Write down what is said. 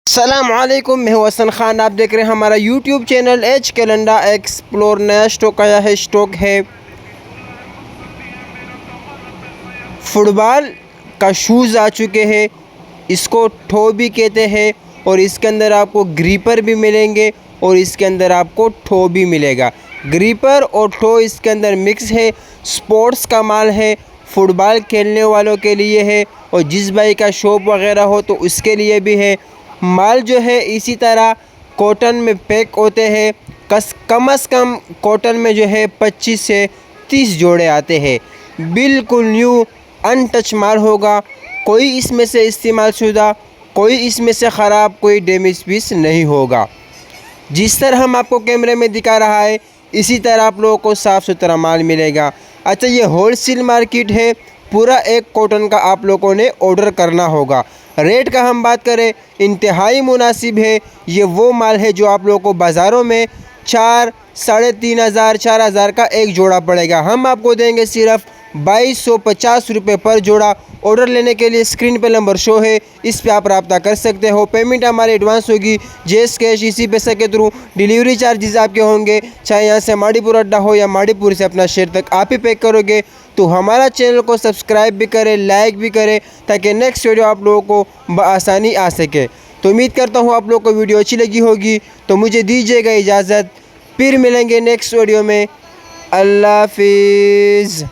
अस्सलामुअलैकुम, मैं हूं हसन खान। आप देख रहे हैं हमारा यूट्यूब चैनल एच कैलेंडा एक्सप्लोर। नया स्टॉक आया है, स्टॉक है फुटबॉल का शूज़ आ चुके हैं। इसको ठो भी कहते हैं और इसके अंदर आपको ग्रीपर भी मिलेंगे और इसके अंदर आपको ठो भी मिलेगा। ग्रीपर और ठो इसके अंदर मिक्स है। स्पोर्ट्स का माल है, फुटबॉल खेलने वालों के लिए है और जिस भाई का शॉप वगैरह हो तो उसके लिए भी है। माल जो है इसी तरह कॉटन में पैक होते हैं। कम से कम कॉटन में जो है 25 से 30 जोड़े आते हैं। बिल्कुल न्यू अनटच माल होगा। कोई इसमें से इस्तेमाल शुदा, कोई इसमें से ख़राब, कोई डैमेज पीस नहीं होगा। जिस तरह हम आपको कैमरे में दिखा रहा है इसी तरह आप लोगों को साफ़ सुथरा माल मिलेगा। अच्छा, ये होलसेल मार्केट है। पूरा एक कॉटन का आप लोगों ने ऑर्डर करना होगा। रेट का हम बात करें इंतहाई मुनासिब है। ये वो माल है जो आप लोगों को बाज़ारों में 4, 3,500, 4,000 का एक जोड़ा पड़ेगा। हम आपको देंगे सिर्फ 2250 रुपये पर जोड़ा। ऑर्डर लेने के लिए स्क्रीन पर नंबर शो है, इस पे आप रब्ता कर सकते हो। पेमेंट हमारी एडवांस होगी, जेस कैश, इसी पैसे के थ्रू। डिलीवरी चार्जेस आपके होंगे, चाहे यहाँ से माड़ीपुर अड्डा हो या माड़ीपुर से अपना शहर तक आप ही पे करोगे। तो हमारा चैनल को सब्सक्राइब भी करें, लाइक भी करें, ताकि नेक्स्ट वीडियो आप लोगों को बआसानी आ सके। तो उम्मीद करता हूँ आप लोगों को वीडियो अच्छी लगी होगी। तो मुझे दीजिएगा इजाज़त, फिर मिलेंगे नेक्स्ट वीडियो में। अल्लाह हाफिज़।